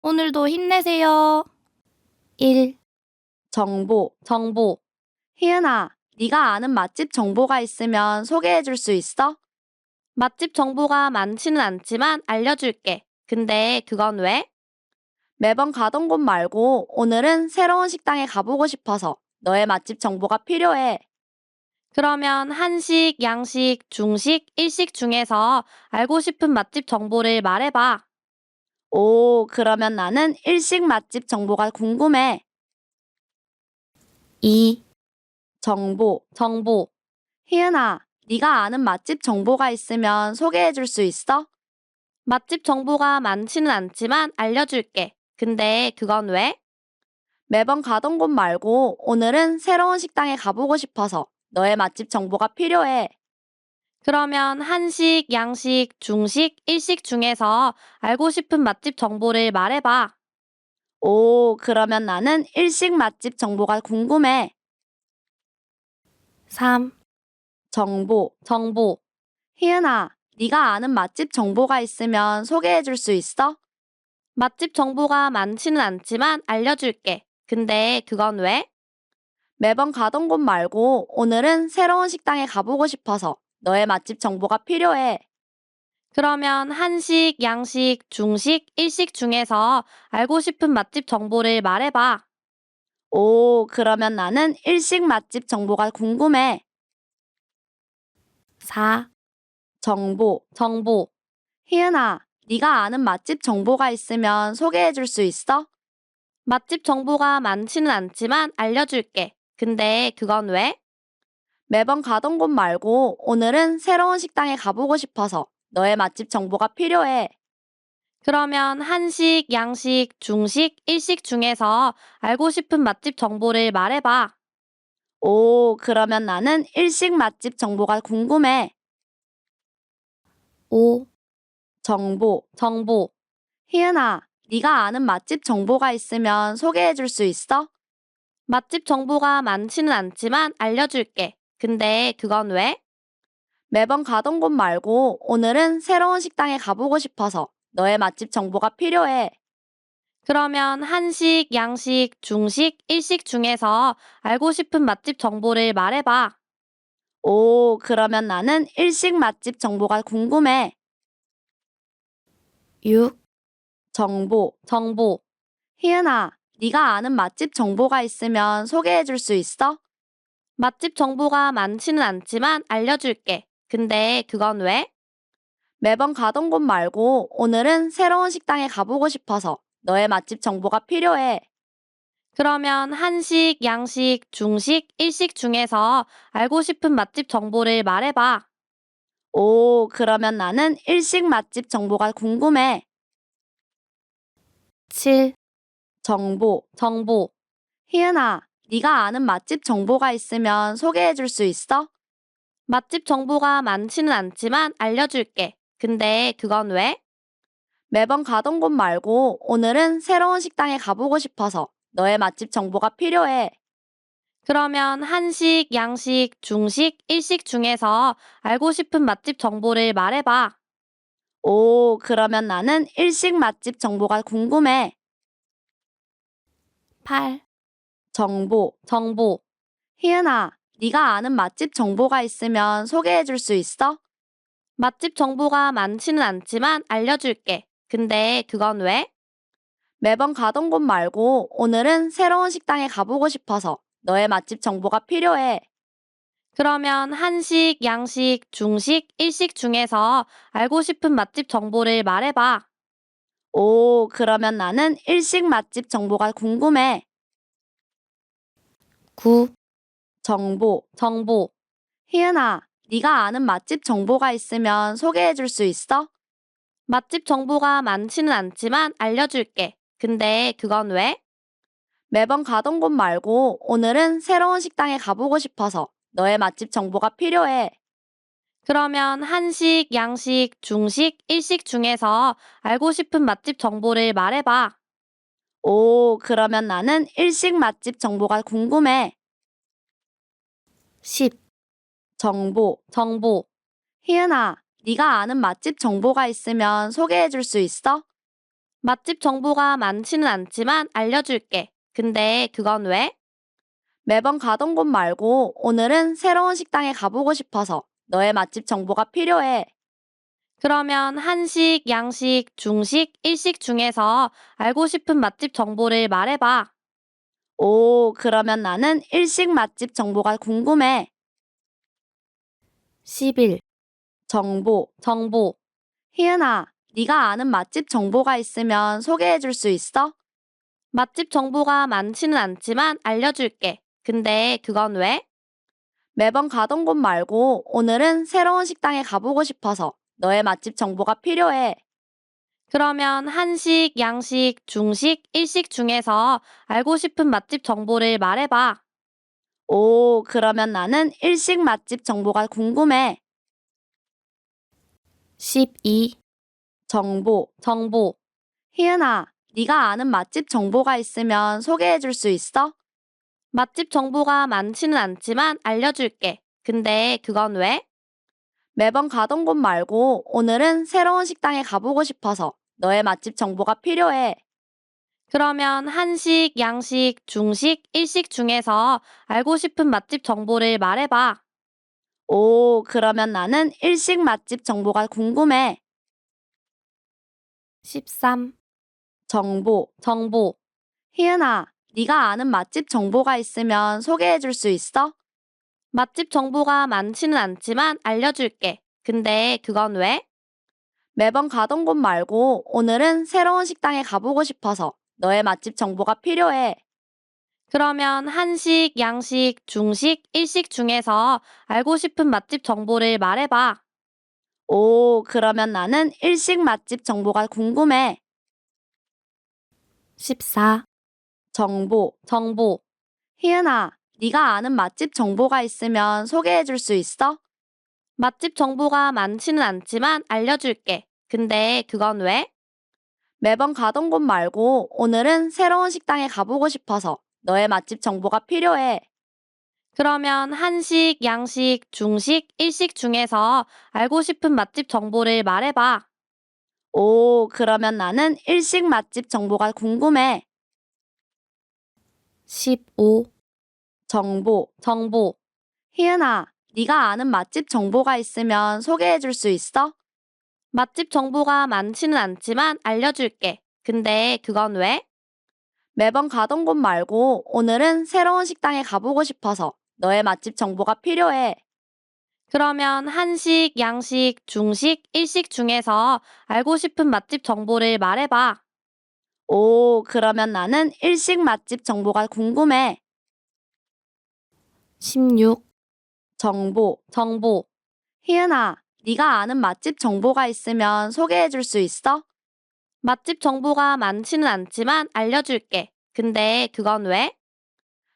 오늘도 힘내세요. 1. 정보. 희은아, 네가 아는 맛집 정보가 있으면 소개해 줄 수 있어? 맛집 정보가 많지는 않지만 알려줄게. 근데 그건 왜? 매번 가던 곳 말고 오늘은 새로운 식당에 가보고 싶어서 너의 맛집 정보가 필요해. 그러면 한식, 양식, 중식, 일식 중에서 알고 싶은 맛집 정보를 말해봐. 오, 그러면 나는 일식 맛집 정보가 궁금해. 2. 정보. 희은아, 네가 아는 맛집 정보가 있으면 소개해 줄 수 있어? 맛집 정보가 많지는 않지만 알려줄게. 근데 그건 왜? 매번 가던 곳 말고 오늘은 새로운 식당에 가보고 싶어서 너의 맛집 정보가 필요해. 그러면 한식, 양식, 중식, 일식 중에서 알고 싶은 맛집 정보를 말해봐. 오, 그러면 나는 일식 맛집 정보가 궁금해. 3. 정보. 희은아, 네가 아는 맛집 정보가 있으면 소개해 줄 수 있어? 맛집 정보가 많지는 않지만 알려줄게. 근데 그건 왜? 매번 가던 곳 말고 오늘은 새로운 식당에 가보고 싶어서 너의 맛집 정보가 필요해. 그러면 한식, 양식, 중식, 일식 중에서 알고 싶은 맛집 정보를 말해봐. 오, 그러면 나는 일식 맛집 정보가 궁금해. 4. 정보. 희은아, 네가 아는 맛집 정보가 있으면 소개해 줄 수 있어? 맛집 정보가 많지는 않지만 알려줄게. 근데 그건 왜? 매번 가던 곳 말고 오늘은 새로운 식당에 가보고 싶어서 너의 맛집 정보가 필요해. 그러면 한식, 양식, 중식, 일식 중에서 알고 싶은 맛집 정보를 말해봐. 오, 그러면 나는 일식 맛집 정보가 궁금해. 5. 정보. 희은아, 네가 아는 맛집 정보가 있으면 소개해 줄 수 있어? 맛집 정보가 많지는 않지만 알려줄게. 근데 그건 왜? 매번 가던 곳 말고 오늘은 새로운 식당에 가보고 싶어서 너의 맛집 정보가 필요해. 그러면 한식, 양식, 중식, 일식 중에서 알고 싶은 맛집 정보를 말해봐. 오, 그러면 나는 일식 맛집 정보가 궁금해. 6. 정보. 희은아, 네가 아는 맛집 정보가 있으면 소개해 줄 수 있어? 맛집 정보가 많지는 않지만 알려줄게. 근데 그건 왜? 매번 가던 곳 말고 오늘은 새로운 식당에 가보고 싶어서 너의 맛집 정보가 필요해. 그러면 한식, 양식, 중식, 일식 중에서 알고 싶은 맛집 정보를 말해봐. 오, 그러면 나는 일식 맛집 정보가 궁금해. 7. 정보. 희은아, 네가 아는 맛집 정보가 있으면 소개해 줄 수 있어? 맛집 정보가 많지는 않지만 알려줄게. 근데 그건 왜? 매번 가던 곳 말고 오늘은 새로운 식당에 가보고 싶어서 너의 맛집 정보가 필요해. 그러면 한식, 양식, 중식, 일식 중에서 알고 싶은 맛집 정보를 말해봐. 오, 그러면 나는 일식 맛집 정보가 궁금해. 8. 정보. 희은아, 네가 아는 맛집 정보가 있으면 소개해 줄 수 있어? 맛집 정보가 많지는 않지만 알려줄게. 근데 그건 왜? 매번 가던 곳 말고 오늘은 새로운 식당에 가보고 싶어서 너의 맛집 정보가 필요해. 그러면 한식, 양식, 중식, 일식 중에서 알고 싶은 맛집 정보를 말해봐. 오, 그러면 나는 일식 맛집 정보가 궁금해. 9. 정보. 희은아, 네가 아는 맛집 정보가 있으면 소개해 줄 수 있어? 맛집 정보가 많지는 않지만 알려줄게. 근데 그건 왜? 매번 가던 곳 말고 오늘은 새로운 식당에 가보고 싶어서 너의 맛집 정보가 필요해. 그러면 한식, 양식, 중식, 일식 중에서 알고 싶은 맛집 정보를 말해봐. 오, 그러면 나는 일식 맛집 정보가 궁금해. 10. 정보. 희은아, 네가 아는 맛집 정보가 있으면 소개해 줄 수 있어? 맛집 정보가 많지는 않지만 알려줄게. 근데 그건 왜? 매번 가던 곳 말고 오늘은 새로운 식당에 가보고 싶어서 너의 맛집 정보가 필요해. 그러면 한식, 양식, 중식, 일식 중에서 알고 싶은 맛집 정보를 말해봐. 오, 그러면 나는 일식 맛집 정보가 궁금해. 11. 정보. 정보. 희은아, 네가 아는 맛집 정보가 있으면 소개해 줄 수 있어? 맛집 정보가 많지는 않지만 알려줄게. 근데 그건 왜? 매번 가던 곳 말고 오늘은 새로운 식당에 가보고 싶어서 너의 맛집 정보가 필요해. 그러면 한식, 양식, 중식, 일식 중에서 알고 싶은 맛집 정보를 말해봐. 오, 그러면 나는 일식 맛집 정보가 궁금해. 12. 정보. 정보. 희은아, 네가 아는 맛집 정보가 있으면 소개해 줄 수 있어? 맛집 정보가 많지는 않지만 알려줄게. 근데 그건 왜? 매번 가던 곳 말고 오늘은 새로운 식당에 가보고 싶어서 너의 맛집 정보가 필요해. 그러면 한식, 양식, 중식, 일식 중에서 알고 싶은 맛집 정보를 말해봐. 오, 그러면 나는 일식 맛집 정보가 궁금해. 13. 정보. 정보. 희은아, 네가 아는 맛집 정보가 있으면 소개해 줄 수 있어? 맛집 정보가 많지는 않지만 알려줄게. 근데 그건 왜? 매번 가던 곳 말고 오늘은 새로운 식당에 가보고 싶어서 너의 맛집 정보가 필요해. 그러면 한식, 양식, 중식, 일식 중에서 알고 싶은 맛집 정보를 말해봐. 오, 그러면 나는 일식 맛집 정보가 궁금해. 14. 정보. 정보. 희은아, 네가 아는 맛집 정보가 있으면 소개해 줄 수 있어? 맛집 정보가 많지는 않지만 알려줄게. 근데 그건 왜? 매번 가던 곳 말고 오늘은 새로운 식당에 가보고 싶어서 너의 맛집 정보가 필요해. 그러면 한식, 양식, 중식, 일식 중에서 알고 싶은 맛집 정보를 말해봐. 오, 그러면 나는 일식 맛집 정보가 궁금해. 15. 정보. 정보. 희은아, 네가 아는 맛집 정보가 있으면 소개해 줄 수 있어? 맛집 정보가 많지는 않지만 알려줄게. 근데 그건 왜? 매번 가던 곳 말고 오늘은 새로운 식당에 가보고 싶어서 너의 맛집 정보가 필요해. 그러면 한식, 양식, 중식, 일식 중에서 알고 싶은 맛집 정보를 말해봐. 오, 그러면 나는 일식 맛집 정보가 궁금해. 16. 정보. 정보. 희은아, 네가 아는 맛집 정보가 있으면 소개해 줄 수 있어? 맛집 정보가 많지는 않지만 알려줄게. 근데 그건 왜?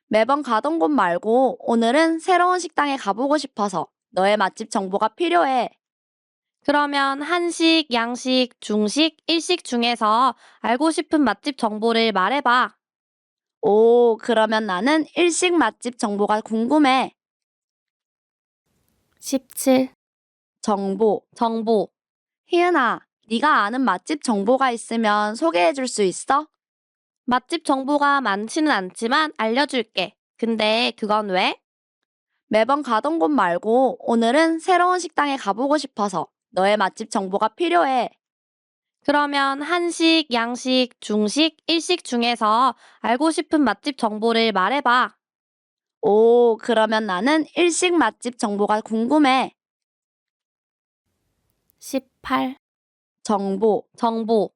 매번 가던 곳 말고 오늘은 새로운 식당에 가보고 싶어서 너의 맛집 정보가 필요해. 그러면 한식, 양식, 중식, 일식 중에서 알고 싶은 맛집 정보를 말해봐. 오, 그러면 나는 일식 맛집 정보가 궁금해. 17. 정보. 정보. 희은아, 네가 아는 맛집 정보가 있으면 소개해 줄 수 있어? 맛집 정보가 많지는 않지만 알려줄게. 근데 그건 왜? 매번 가던 곳 말고 오늘은 새로운 식당에 가보고 싶어서 너의 맛집 정보가 필요해. 그러면 한식, 양식, 중식, 일식 중에서 알고 싶은 맛집 정보를 말해봐. 오, 그러면 나는 일식 맛집 정보가 궁금해. 18. 정보. 정보.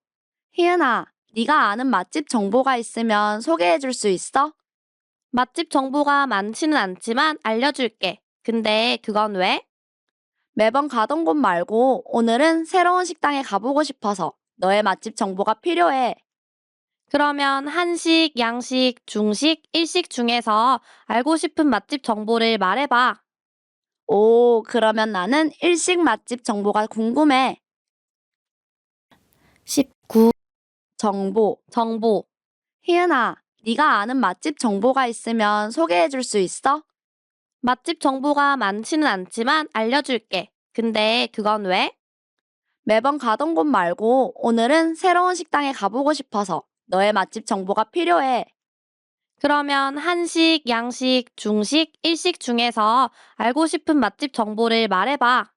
희은아, 네가 아는 맛집 정보가 있으면 소개해 줄 수 있어? 맛집 정보가 많지는 않지만 알려줄게. 근데 그건 왜? 매번 가던 곳 말고 오늘은 새로운 식당에 가보고 싶어서 너의 맛집 정보가 필요해. 그러면 한식, 양식, 중식, 일식 중에서 알고 싶은 맛집 정보를 말해봐. 오, 그러면 나는 일식 맛집 정보가 궁금해. 19. 정보. 정보. 희은아, 네가 아는 맛집 정보가 있으면 소개해 줄 수 있어? 맛집 정보가 많지는 않지만 알려줄게. 근데 그건 왜? 매번 가던 곳 말고 오늘은 새로운 식당에 가보고 싶어서 너의 맛집 정보가 필요해. 그러면 한식, 양식, 중식, 일식 중에서 알고 싶은 맛집 정보를 말해봐.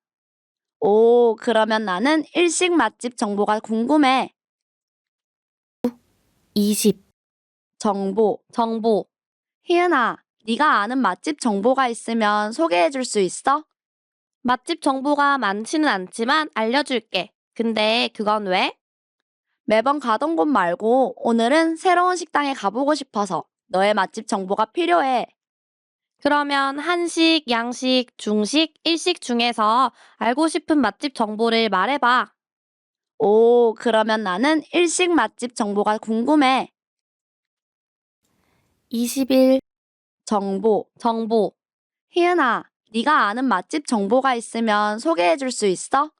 오, 그러면 나는 일식 맛집 정보가 궁금해. 20. 정보. 정보. 희은아, 네가 아는 맛집 정보가 있으면 소개해 줄 수 있어? 맛집 정보가 많지는 않지만 알려줄게. 근데 그건 왜? 매번 가던 곳 말고 오늘은 새로운 식당에 가보고 싶어서 너의 맛집 정보가 필요해. 그러면 한식, 양식, 중식, 일식 중에서 알고 싶은 맛집 정보를 말해봐. 오, 그러면 나는 일식 맛집 정보가 궁금해. 21. 정보. 정보. 희은아, 네가 아는 맛집 정보가 있으면 소개해 줄 수 있어?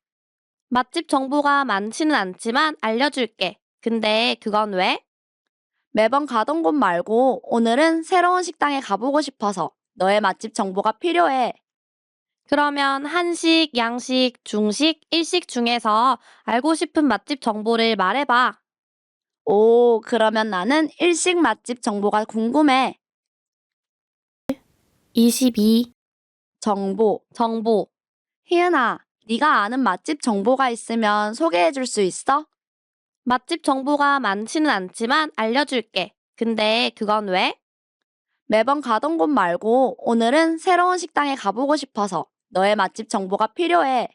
맛집 정보가 많지는 않지만 알려줄게. 근데 그건 왜? 매번 가던 곳 말고 오늘은 새로운 식당에 가보고 싶어서 너의 맛집 정보가 필요해. 그러면 한식, 양식, 중식, 일식 중에서 알고 싶은 맛집 정보를 말해봐. 오, 그러면 나는 일식 맛집 정보가 궁금해. 22. 정보. 정보. 희은아, 네가 아는 맛집 정보가 있으면 소개해 줄 수 있어? 맛집 정보가 많지는 않지만 알려줄게. 근데 그건 왜? 매번 가던 곳 말고 오늘은 새로운 식당에 가보고 싶어서 너의 맛집 정보가 필요해.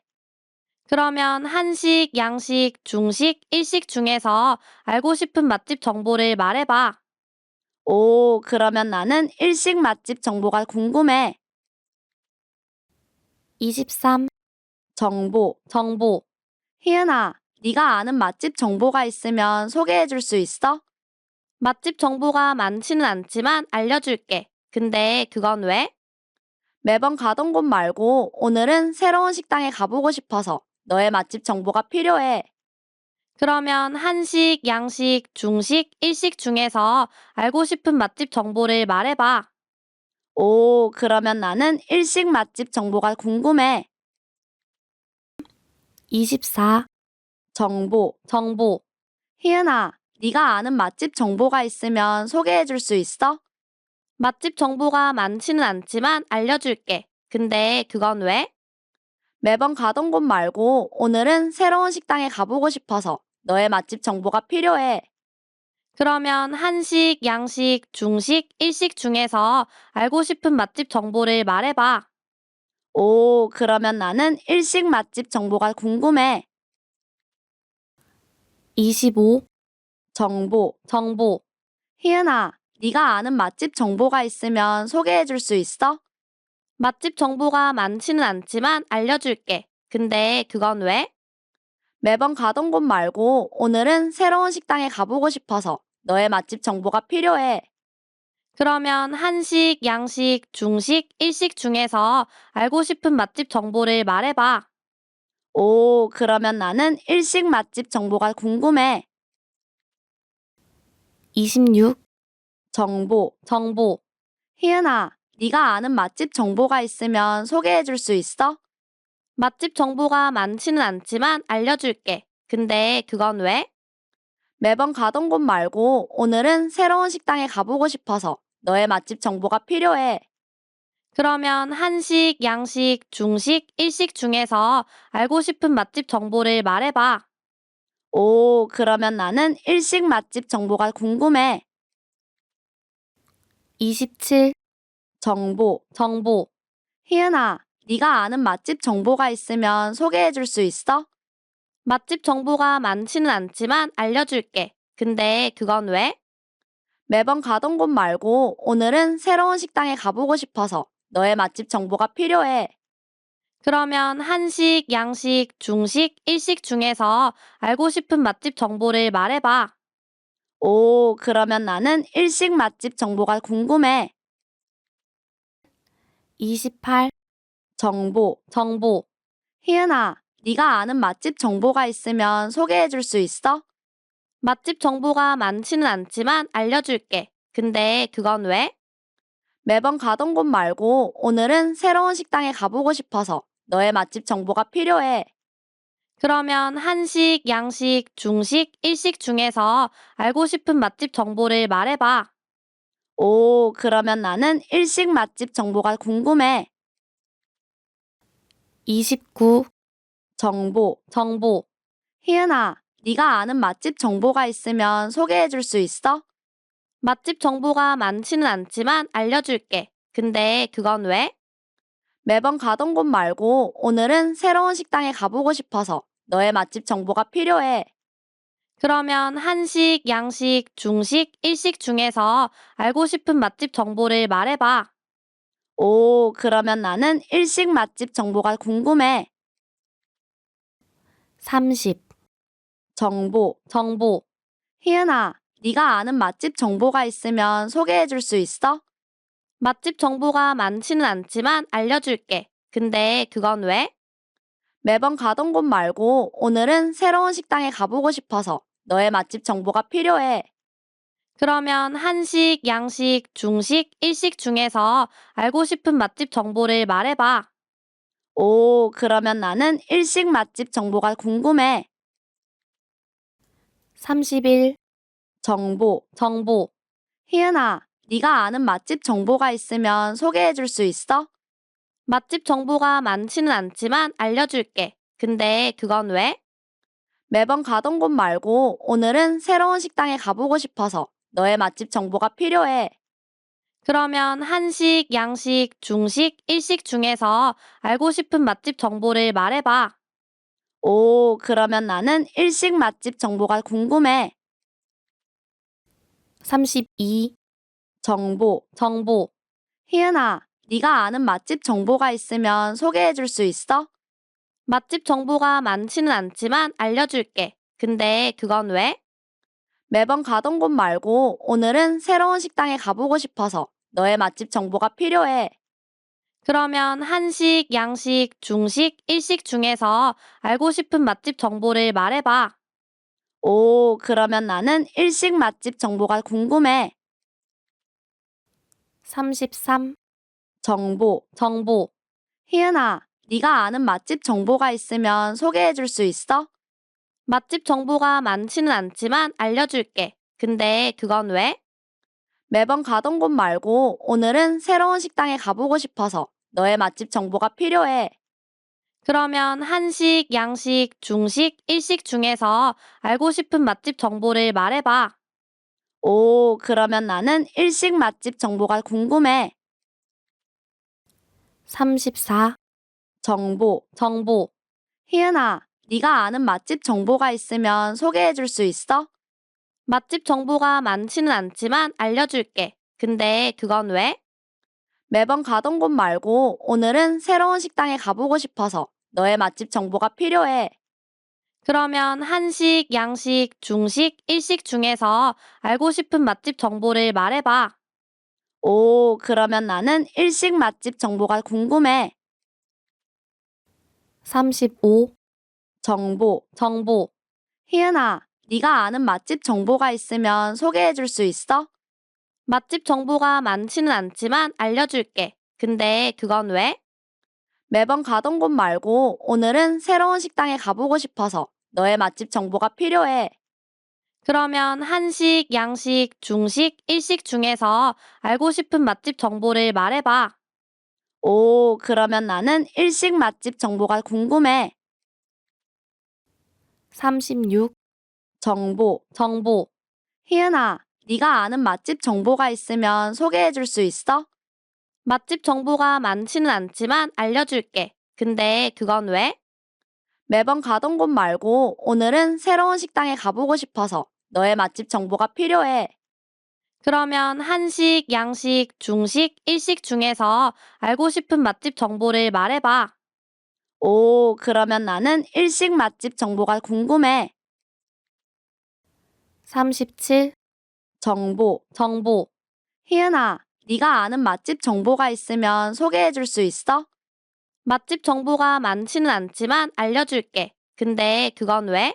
그러면 한식, 양식, 중식, 일식 중에서 알고 싶은 맛집 정보를 말해봐. 오, 그러면 나는 일식 맛집 정보가 궁금해. 23. 정보. 정보. 희은아, 네가 아는 맛집 정보가 있으면 소개해 줄 수 있어? 맛집 정보가 많지는 않지만 알려줄게. 근데 그건 왜? 매번 가던 곳 말고 오늘은 새로운 식당에 가보고 싶어서 너의 맛집 정보가 필요해. 그러면 한식, 양식, 중식, 일식 중에서 알고 싶은 맛집 정보를 말해봐. 오, 그러면 나는 일식 맛집 정보가 궁금해. 24. 정보. 정보. 희은아, 네가 아는 맛집 정보가 있으면 소개해 줄 수 있어? 맛집 정보가 많지는 않지만 알려줄게. 근데 그건 왜? 매번 가던 곳 말고 오늘은 새로운 식당에 가보고 싶어서 너의 맛집 정보가 필요해. 그러면 한식, 양식, 중식, 일식 중에서 알고 싶은 맛집 정보를 말해봐. 오, 그러면 나는 일식 맛집 정보가 궁금해. 25. 정보. 정보. 희은아, 네가 아는 맛집 정보가 있으면 소개해 줄 수 있어? 맛집 정보가 많지는 않지만 알려줄게. 근데 그건 왜? 매번 가던 곳 말고 오늘은 새로운 식당에 가보고 싶어서 너의 맛집 정보가 필요해. 그러면 한식, 양식, 중식, 일식 중에서 알고 싶은 맛집 정보를 말해봐. 오, 그러면 나는 일식 맛집 정보가 궁금해. 26. 정보. 정보. 희은아, 네가 아는 맛집 정보가 있으면 소개해 줄 수 있어? 맛집 정보가 많지는 않지만 알려줄게. 근데 그건 왜? 매번 가던 곳 말고 오늘은 새로운 식당에 가보고 싶어서 너의 맛집 정보가 필요해. 그러면 한식, 양식, 중식, 일식 중에서 알고 싶은 맛집 정보를 말해봐. 오, 그러면 나는 일식 맛집 정보가 궁금해. 27. 정보. 정보. 희은아, 네가 아는 맛집 정보가 있으면 소개해 줄 수 있어? 맛집 정보가 많지는 않지만 알려줄게. 근데 그건 왜? 매번 가던 곳 말고 오늘은 새로운 식당에 가보고 싶어서 너의 맛집 정보가 필요해. 그러면 한식, 양식, 중식, 일식 중에서 알고 싶은 맛집 정보를 말해봐. 오, 그러면 나는 일식 맛집 정보가 궁금해. 28. 정보. 정보. 희은아, 네가 아는 맛집 정보가 있으면 소개해 줄 수 있어? 맛집 정보가 많지는 않지만 알려줄게. 근데 그건 왜? 매번 가던 곳 말고 오늘은 새로운 식당에 가보고 싶어서 너의 맛집 정보가 필요해. 그러면 한식, 양식, 중식, 일식 중에서 알고 싶은 맛집 정보를 말해봐. 오, 그러면 나는 일식 맛집 정보가 궁금해. 29. 정보. 정보. 희은아, 네가 아는 맛집 정보가 있으면 소개해 줄 수 있어? 맛집 정보가 많지는 않지만 알려줄게. 근데 그건 왜? 매번 가던 곳 말고 오늘은 새로운 식당에 가보고 싶어서 너의 맛집 정보가 필요해. 그러면 한식, 양식, 중식, 일식 중에서 알고 싶은 맛집 정보를 말해봐. 오, 그러면 나는 일식 맛집 정보가 궁금해. 30. 정보. 정보. 희은아, 네가 아는 맛집 정보가 있으면 소개해 줄 수 있어? 맛집 정보가 많지는 않지만 알려줄게. 근데 그건 왜? 매번 가던 곳 말고 오늘은 새로운 식당에 가보고 싶어서 너의 맛집 정보가 필요해. 그러면 한식, 양식, 중식, 일식 중에서 알고 싶은 맛집 정보를 말해봐. 오, 그러면 나는 일식 맛집 정보가 궁금해. 31. 정보. 정보. 희은아, 네가 아는 맛집 정보가 있으면 소개해 줄 수 있어? 맛집 정보가 많지는 않지만 알려줄게. 근데 그건 왜? 매번 가던 곳 말고 오늘은 새로운 식당에 가보고 싶어서 너의 맛집 정보가 필요해. 그러면 한식, 양식, 중식, 일식 중에서 알고 싶은 맛집 정보를 말해봐. 오, 그러면 나는 일식 맛집 정보가 궁금해. 32. 정보. 정보. 희은아, 네가 아는 맛집 정보가 있으면 소개해 줄 수 있어? 맛집 정보가 많지는 않지만 알려줄게. 근데 그건 왜? 매번 가던 곳 말고 오늘은 새로운 식당에 가보고 싶어서 너의 맛집 정보가 필요해. 그러면 한식, 양식, 중식, 일식 중에서 알고 싶은 맛집 정보를 말해봐. 오, 그러면 나는 일식 맛집 정보가 궁금해. 33. 정보. 정보. 희은아, 네가 아는 맛집 정보가 있으면 소개해 줄 수 있어? 맛집 정보가 많지는 않지만 알려줄게. 근데 그건 왜? 매번 가던 곳 말고 오늘은 새로운 식당에 가보고 싶어서 너의 맛집 정보가 필요해. 그러면 한식, 양식, 중식, 일식 중에서 알고 싶은 맛집 정보를 말해봐. 오, 그러면 나는 일식 맛집 정보가 궁금해. 34. 정보. 정보. 희은아, 네가 아는 맛집 정보가 있으면 소개해 줄 수 있어? 맛집 정보가 많지는 않지만 알려줄게. 근데 그건 왜? 매번 가던 곳 말고 오늘은 새로운 식당에 가보고 싶어서 너의 맛집 정보가 필요해. 그러면 한식, 양식, 중식, 일식 중에서 알고 싶은 맛집 정보를 말해봐. 오, 그러면 나는 일식 맛집 정보가 궁금해. 35. 정보. 정보. 희은아, 네가 아는 맛집 정보가 있으면 소개해 줄 수 있어? 맛집 정보가 많지는 않지만 알려줄게. 근데 그건 왜? 매번 가던 곳 말고 오늘은 새로운 식당에 가보고 싶어서 너의 맛집 정보가 필요해. 그러면 한식, 양식, 중식, 일식 중에서 알고 싶은 맛집 정보를 말해봐. 오, 그러면 나는 일식 맛집 정보가 궁금해. 36. 정보. 정보. 희은아, 네가 아는 맛집 정보가 있으면 소개해 줄 수 있어? 맛집 정보가 많지는 않지만 알려줄게. 근데 그건 왜? 매번 가던 곳 말고 오늘은 새로운 식당에 가보고 싶어서 너의 맛집 정보가 필요해. 그러면 한식, 양식, 중식, 일식 중에서 알고 싶은 맛집 정보를 말해봐. 오, 그러면 나는 일식 맛집 정보가 궁금해. 37. 정보. 정보. 희은아, 네가 아는 맛집 정보가 있으면 소개해 줄 수 있어? 맛집 정보가 많지는 않지만 알려줄게. 근데 그건 왜?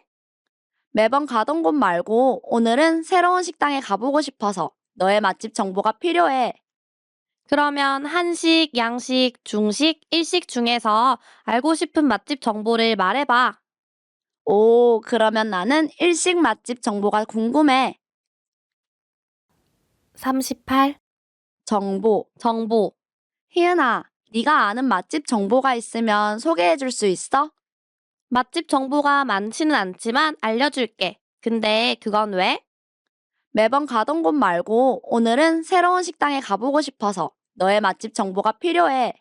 매번 가던 곳 말고 오늘은 새로운 식당에 가보고 싶어서 너의 맛집 정보가 필요해. 그러면 한식, 양식, 중식, 일식 중에서 알고 싶은 맛집 정보를 말해봐. 오, 그러면 나는 일식 맛집 정보가 궁금해. 38. 정보. 희은아, 네가 아는 맛집 정보가 있으면 소개해 줄 수 있어? 맛집 정보가 많지는 않지만 알려줄게. 근데 그건 왜? 매번 가던 곳 말고 오늘은 새로운 식당에 가보고 싶어서 너의 맛집 정보가 필요해.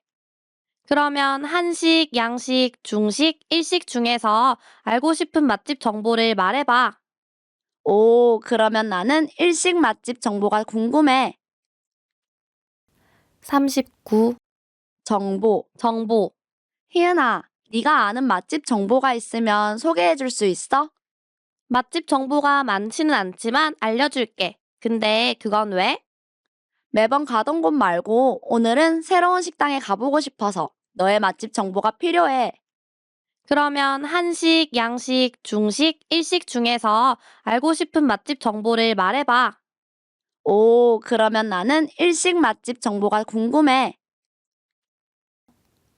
그러면 한식, 양식, 중식, 일식 중에서 알고 싶은 맛집 정보를 말해봐. 오, 그러면 나는 일식 맛집 정보가 궁금해. 39. 정보. 희은아, 네가 아는 맛집 정보가 있으면 소개해 줄 수 있어? 맛집 정보가 많지는 않지만 알려줄게. 근데 그건 왜? 매번 가던 곳 말고 오늘은 새로운 식당에 가보고 싶어서 너의 맛집 정보가 필요해. 그러면 한식, 양식, 중식, 일식 중에서 알고 싶은 맛집 정보를 말해봐. 오, 그러면 나는 일식 맛집 정보가 궁금해.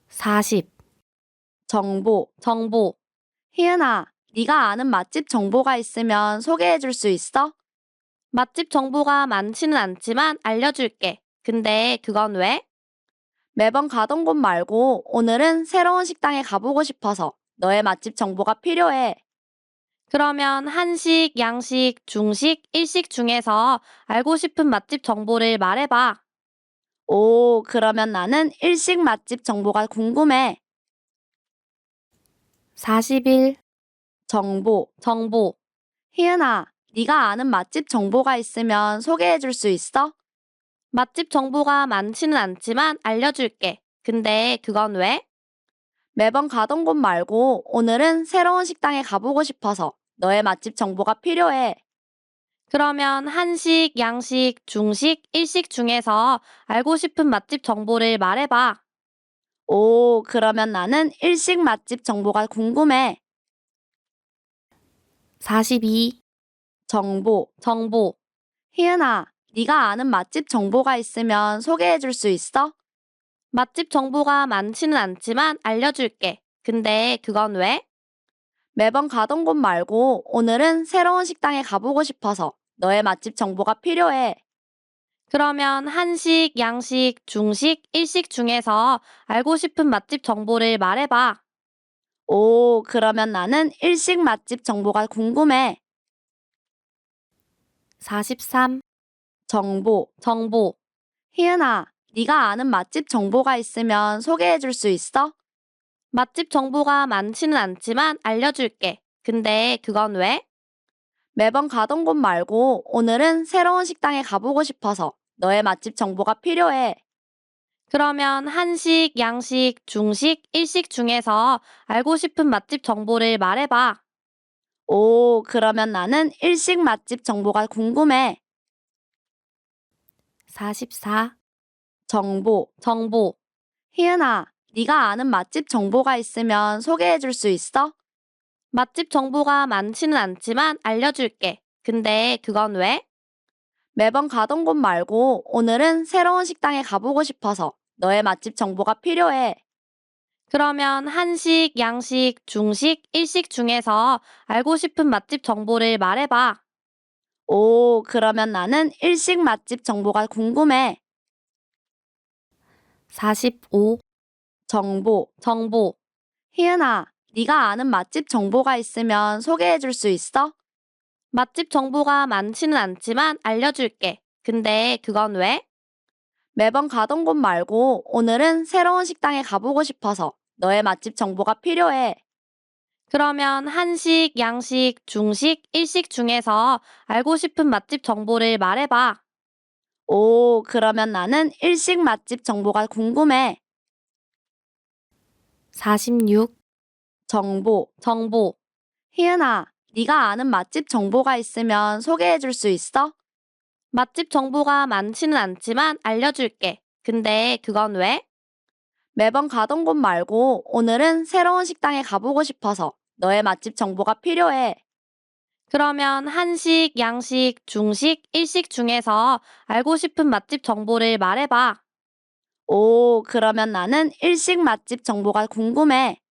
40. 정보. 희은아, 네가 아는 맛집 정보가 있으면 소개해 줄 수 있어? 맛집 정보가 많지는 않지만 알려줄게. 근데 그건 왜? 매번 가던 곳 말고 오늘은 새로운 식당에 가보고 싶어서 너의 맛집 정보가 필요해. 그러면 한식, 양식, 중식, 일식 중에서 알고 싶은 맛집 정보를 말해봐. 오, 그러면 나는 일식 맛집 정보가 궁금해. 41. 정보. 희은아, 네가 아는 맛집 정보가 있으면 소개해 줄 수 있어? 맛집 정보가 많지는 않지만 알려줄게. 근데 그건 왜? 매번 가던 곳 말고 오늘은 새로운 식당에 가보고 싶어서 너의 맛집 정보가 필요해. 그러면 한식, 양식, 중식, 일식 중에서 알고 싶은 맛집 정보를 말해봐. 오, 그러면 나는 일식 맛집 정보가 궁금해. 42. 정보. 희은아, 네가 아는 맛집 정보가 있으면 소개해 줄 수 있어? 맛집 정보가 많지는 않지만 알려줄게. 근데 그건 왜? 매번 가던 곳 말고 오늘은 새로운 식당에 가보고 싶어서 너의 맛집 정보가 필요해. 그러면 한식, 양식, 중식, 일식 중에서 알고 싶은 맛집 정보를 말해봐. 오, 그러면 나는 일식 맛집 정보가 궁금해. 43. 정보. 희은아, 네가 아는 맛집 정보가 있으면 소개해 줄 수 있어? 맛집 정보가 많지는 않지만 알려줄게. 근데 그건 왜? 매번 가던 곳 말고 오늘은 새로운 식당에 가보고 싶어서 너의 맛집 정보가 필요해. 그러면 한식, 양식, 중식, 일식 중에서 알고 싶은 맛집 정보를 말해봐. 오, 그러면 나는 일식 맛집 정보가 궁금해. 44. 정보. 희은아, 네가 아는 맛집 정보가 있으면 소개해 줄 수 있어? 맛집 정보가 많지는 않지만 알려줄게. 근데 그건 왜? 매번 가던 곳 말고 오늘은 새로운 식당에 가보고 싶어서 너의 맛집 정보가 필요해. 그러면 한식, 양식, 중식, 일식 중에서 알고 싶은 맛집 정보를 말해봐. 오, 그러면 나는 일식 맛집 정보가 궁금해. 45. 정보. 희은아, 네가 아는 맛집 정보가 있으면 소개해 줄 수 있어? 맛집 정보가 많지는 않지만 알려줄게. 근데 그건 왜? 매번 가던 곳 말고 오늘은 새로운 식당에 가보고 싶어서 너의 맛집 정보가 필요해. 그러면 한식, 양식, 중식, 일식 중에서 알고 싶은 맛집 정보를 말해봐. 오, 그러면 나는 일식 맛집 정보가 궁금해. 46. 정보. 희은아, 네가 아는 맛집 정보가 있으면 소개해 줄 수 있어? 맛집 정보가 많지는 않지만 알려줄게. 근데 그건 왜? 매번 가던 곳 말고 오늘은 새로운 식당에 가보고 싶어서 너의 맛집 정보가 필요해. 그러면 한식, 양식, 중식, 일식 중에서 알고 싶은 맛집 정보를 말해봐. 오, 그러면 나는 일식 맛집 정보가 궁금해.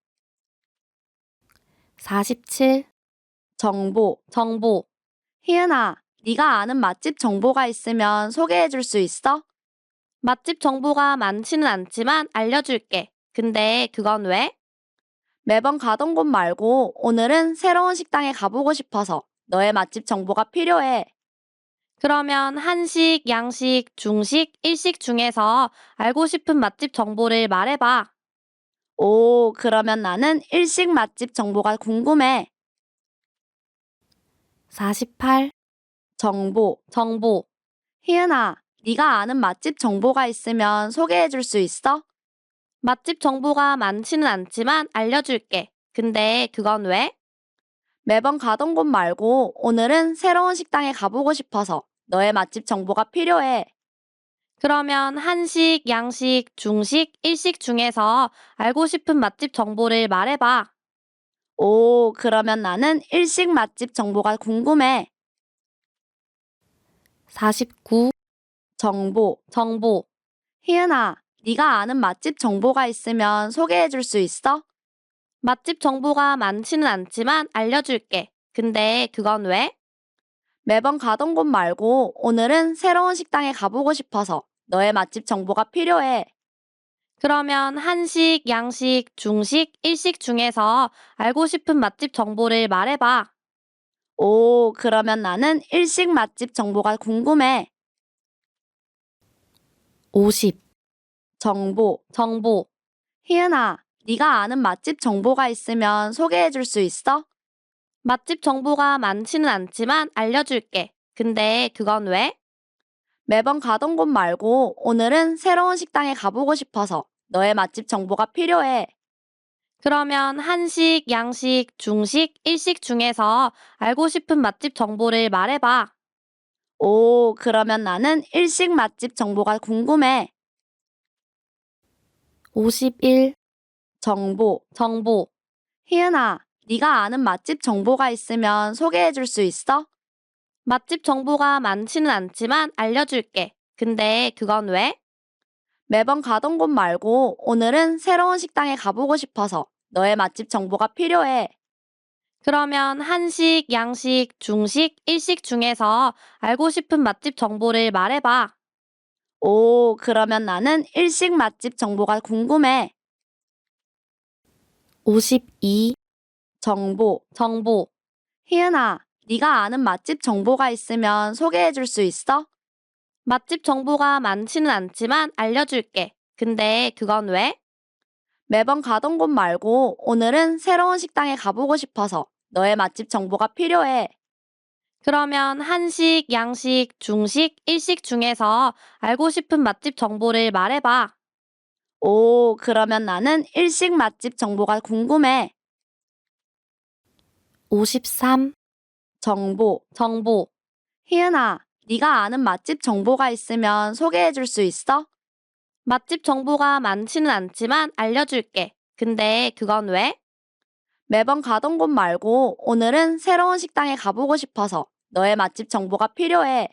47. 정보. 희은아, 네가 아는 맛집 정보가 있으면 소개해 줄 수 있어? 맛집 정보가 많지는 않지만 알려줄게. 근데 그건 왜? 매번 가던 곳 말고 오늘은 새로운 식당에 가보고 싶어서 너의 맛집 정보가 필요해. 그러면 한식, 양식, 중식, 일식 중에서 알고 싶은 맛집 정보를 말해봐. 오, 그러면 나는 일식 맛집 정보가 궁금해. 48. 정보. 희은아, 네가 아는 맛집 정보가 있으면 소개해 줄 수 있어? 맛집 정보가 많지는 않지만 알려줄게. 근데 그건 왜? 매번 가던 곳 말고 오늘은 새로운 식당에 가보고 싶어서 너의 맛집 정보가 필요해. 그러면 한식, 양식, 중식, 일식 중에서 알고 싶은 맛집 정보를 말해봐. 오, 그러면 나는 일식 맛집 정보가 궁금해. 49. 정보. 희은아, 네가 아는 맛집 정보가 있으면 소개해 줄 수 있어? 맛집 정보가 많지는 않지만 알려줄게. 근데 그건 왜? 매번 가던 곳 말고 오늘은 새로운 식당에 가보고 싶어서 너의 맛집 정보가 필요해. 그러면 한식, 양식, 중식, 일식 중에서 알고 싶은 맛집 정보를 말해봐. 오, 그러면 나는 일식 맛집 정보가 궁금해. 50. 정보. 희은아, 네가 아는 맛집 정보가 있으면 소개해 줄 수 있어? 맛집 정보가 많지는 않지만 알려줄게. 근데 그건 왜? 매번 가던 곳 말고 오늘은 새로운 식당에 가보고 싶어서 너의 맛집 정보가 필요해. 그러면 한식, 양식, 중식, 일식 중에서 알고 싶은 맛집 정보를 말해봐. 오, 그러면 나는 일식 맛집 정보가 궁금해. 51. 정보. 희은아, 네가 아는 맛집 정보가 있으면 소개해 줄 수 있어? 맛집 정보가 많지는 않지만 알려줄게. 근데 그건 왜? 매번 가던 곳 말고 오늘은 새로운 식당에 가보고 싶어서 너의 맛집 정보가 필요해. 그러면 한식, 양식, 중식, 일식 중에서 알고 싶은 맛집 정보를 말해봐. 오, 그러면 나는 일식 맛집 정보가 궁금해. 52. 정보. 희은아, 네가 아는 맛집 정보가 있으면 소개해 줄 수 있어? 맛집 정보가 많지는 않지만 알려줄게. 근데 그건 왜? 매번 가던 곳 말고 오늘은 새로운 식당에 가보고 싶어서 너의 맛집 정보가 필요해. 그러면 한식, 양식, 중식, 일식 중에서 알고 싶은 맛집 정보를 말해봐. 오, 그러면 나는 일식 맛집 정보가 궁금해. 53. 정보. 희은아, 네가 아는 맛집 정보가 있으면 소개해 줄 수 있어? 맛집 정보가 많지는 않지만 알려줄게. 근데 그건 왜? 매번 가던 곳 말고 오늘은 새로운 식당에 가보고 싶어서 너의 맛집 정보가 필요해.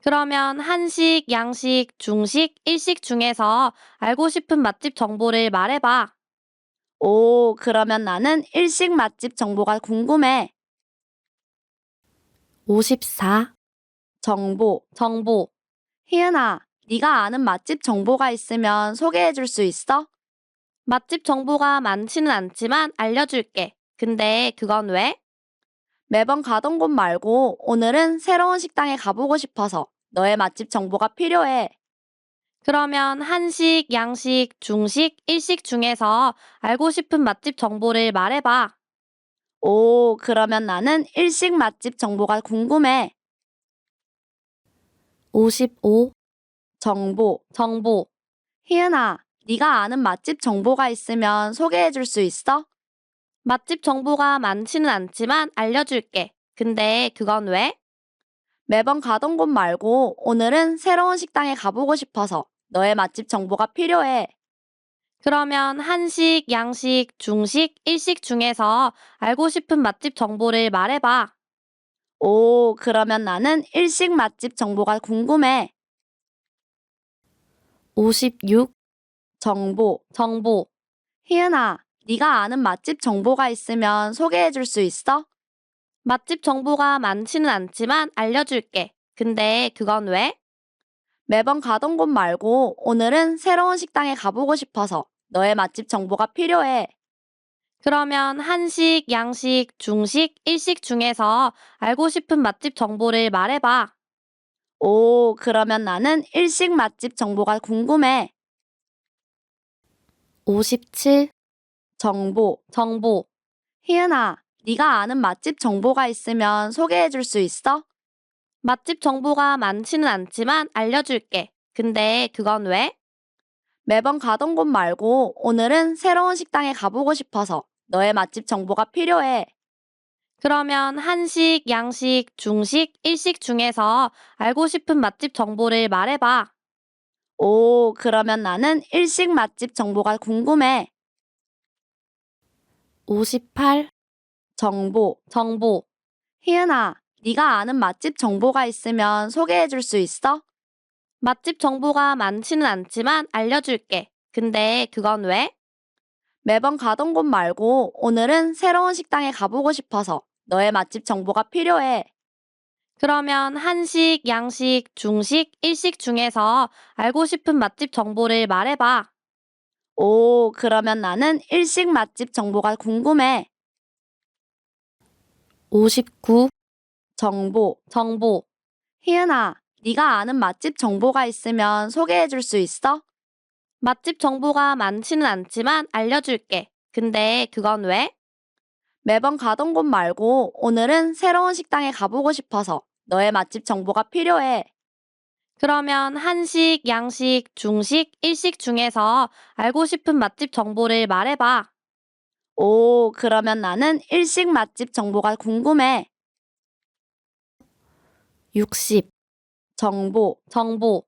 그러면 한식, 양식, 중식, 일식 중에서 알고 싶은 맛집 정보를 말해봐. 오, 그러면 나는 일식 맛집 정보가 궁금해. 54. 정보. 희은아, 네가 아는 맛집 정보가 있으면 소개해 줄 수 있어? 맛집 정보가 많지는 않지만 알려줄게. 근데 그건 왜? 매번 가던 곳 말고 오늘은 새로운 식당에 가보고 싶어서 너의 맛집 정보가 필요해. 그러면 한식, 양식, 중식, 일식 중에서 알고 싶은 맛집 정보를 말해봐. 오, 그러면 나는 일식 맛집 정보가 궁금해. 55. 정보. 희은아, 네가 아는 맛집 정보가 있으면 소개해 줄 수 있어? 맛집 정보가 많지는 않지만 알려줄게. 근데 그건 왜? 매번 가던 곳 말고 오늘은 새로운 식당에 가보고 싶어서 너의 맛집 정보가 필요해. 그러면 한식, 양식, 중식, 일식 중에서 알고 싶은 맛집 정보를 말해봐. 오, 그러면 나는 일식 맛집 정보가 궁금해. 56. 정보. 희은아, 네가 아는 맛집 정보가 있으면 소개해 줄 수 있어? 맛집 정보가 많지는 않지만 알려줄게. 근데 그건 왜? 매번 가던 곳 말고 오늘은 새로운 식당에 가보고 싶어서 너의 맛집 정보가 필요해. 그러면 한식, 양식, 중식, 일식 중에서 알고 싶은 맛집 정보를 말해봐. 오, 그러면 나는 일식 맛집 정보가 궁금해. 57. 정보. 정보. 희은아, 네가 아는 맛집 정보가 있으면 소개해 줄 수 있어? 맛집 정보가 많지는 않지만 알려줄게. 근데 그건 왜? 매번 가던 곳 말고 오늘은 새로운 식당에 가보고 싶어서 너의 맛집 정보가 필요해. 그러면 한식, 양식, 중식, 일식 중에서 알고 싶은 맛집 정보를 말해봐. 오, 그러면 나는 일식 맛집 정보가 궁금해. 58. 정보. 정보. 희은아, 네가 아는 맛집 정보가 있으면 소개해 줄 수 있어? 맛집 정보가 많지는 않지만 알려줄게. 근데 그건 왜? 매번 가던 곳 말고 오늘은 새로운 식당에 가보고 싶어서 너의 맛집 정보가 필요해. 그러면 한식, 양식, 중식, 일식 중에서 알고 싶은 맛집 정보를 말해봐. 오, 그러면 나는 일식 맛집 정보가 궁금해. 59. 정보. 정보. 희은아, 네가 아는 맛집 정보가 있으면 소개해 줄 수 있어? 맛집 정보가 많지는 않지만 알려줄게. 근데 그건 왜? 매번 가던 곳 말고 오늘은 새로운 식당에 가보고 싶어서 너의 맛집 정보가 필요해. 그러면 한식, 양식, 중식, 일식 중에서 알고 싶은 맛집 정보를 말해봐. 오, 그러면 나는 일식 맛집 정보가 궁금해. 60. 정보. 정보.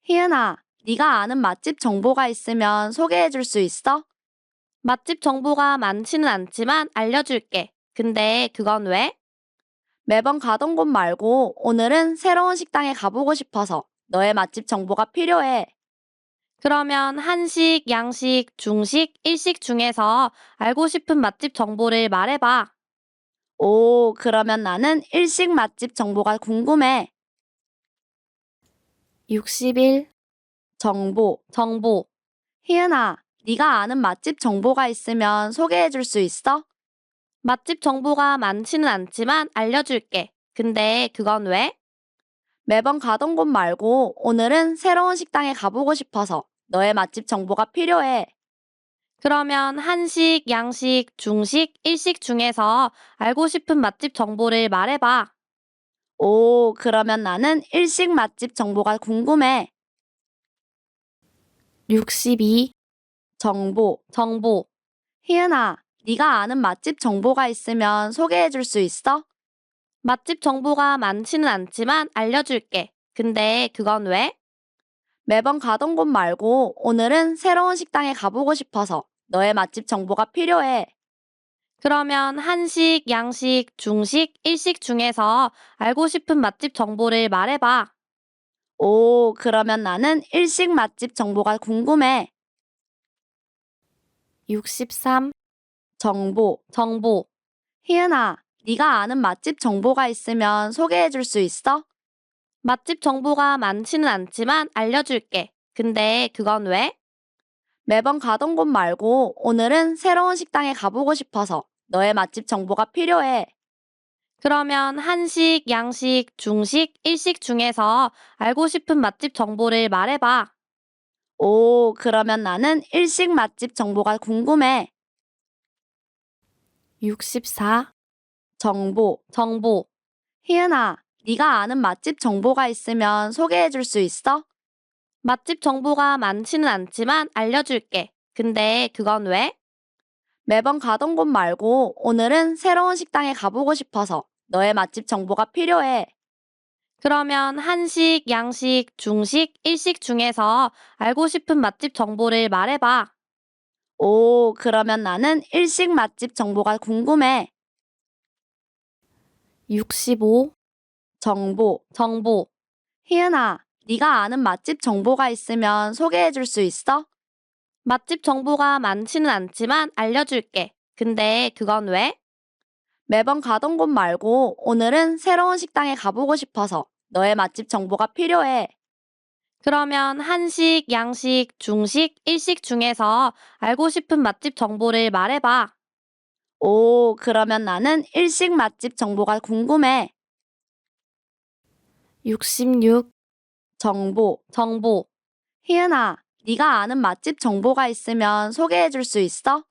희은아, 네가 아는 맛집 정보가 있으면 소개해 줄 수 있어? 맛집 정보가 많지는 않지만 알려줄게. 근데 그건 왜? 매번 가던 곳 말고 오늘은 새로운 식당에 가보고 싶어서 너의 맛집 정보가 필요해. 그러면 한식, 양식, 중식, 일식 중에서 알고 싶은 맛집 정보를 말해봐. 오, 그러면 나는 일식 맛집 정보가 궁금해. 61. 정보. 정보. 희은아, 네가 아는 맛집 정보가 있으면 소개해 줄 수 있어? 맛집 정보가 많지는 않지만 알려줄게. 근데 그건 왜? 매번 가던 곳 말고 오늘은 새로운 식당에 가보고 싶어서 너의 맛집 정보가 필요해. 그러면 한식, 양식, 중식, 일식 중에서 알고 싶은 맛집 정보를 말해봐. 오, 그러면 나는 일식 맛집 정보가 궁금해. 62. 정보. 정보. 희은아, 네가 아는 맛집 정보가 있으면 소개해 줄 수 있어? 맛집 정보가 많지는 않지만 알려줄게. 근데 그건 왜? 매번 가던 곳 말고 오늘은 새로운 식당에 가보고 싶어서 너의 맛집 정보가 필요해. 그러면 한식, 양식, 중식, 일식 중에서 알고 싶은 맛집 정보를 말해봐. 오, 그러면 나는 일식 맛집 정보가 궁금해. 63. 정보. 정보. 희은아, 네가 아는 맛집 정보가 있으면 소개해 줄 수 있어? 맛집 정보가 많지는 않지만 알려줄게. 근데 그건 왜? 매번 가던 곳 말고 오늘은 새로운 식당에 가보고 싶어서 너의 맛집 정보가 필요해. 그러면 한식, 양식, 중식, 일식 중에서 알고 싶은 맛집 정보를 말해봐. 오, 그러면 나는 일식 맛집 정보가 궁금해. 64. 정보. 정보. 희은아, 네가 아는 맛집 정보가 있으면 소개해 줄 수 있어? 맛집 정보가 많지는 않지만 알려줄게. 근데 그건 왜? 매번 가던 곳 말고 오늘은 새로운 식당에 가보고 싶어서 너의 맛집 정보가 필요해. 그러면 한식, 양식, 중식, 일식 중에서 알고 싶은 맛집 정보를 말해봐. 오, 그러면 나는 일식 맛집 정보가 궁금해. 65. 정보. 정보. 희은아, 네가 아는 맛집 정보가 있으면 소개해 줄 수 있어? 맛집 정보가 많지는 않지만 알려줄게. 근데 그건 왜? 매번 가던 곳 말고 오늘은 새로운 식당에 가보고 싶어서 너의 맛집 정보가 필요해. 그러면 한식, 양식, 중식, 일식 중에서 알고 싶은 맛집 정보를 말해봐. 오, 그러면 나는 일식 맛집 정보가 궁금해. 66. 정보. 정보. 희은아, 네가 아는 맛집 정보가 있으면 소개해 줄 수 있어?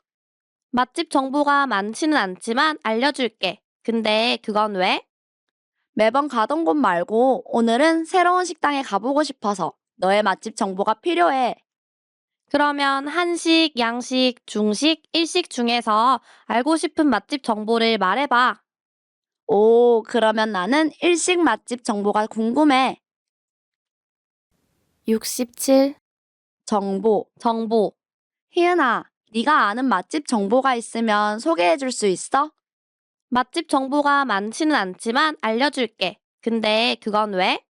맛집 정보가 많지는 않지만 알려줄게. 근데 그건 왜? 매번 가던 곳 말고 오늘은 새로운 식당에 가보고 싶어서 너의 맛집 정보가 필요해. 그러면 한식, 양식, 중식, 일식 중에서 알고 싶은 맛집 정보를 말해봐. 오, 그러면 나는 일식 맛집 정보가 궁금해. 67. 정보. 정보. 희은아, 네가 아는 맛집 정보가 있으면 소개해 줄 수 있어? 맛집 정보가 많지는 않지만 알려줄게. 근데 그건 왜?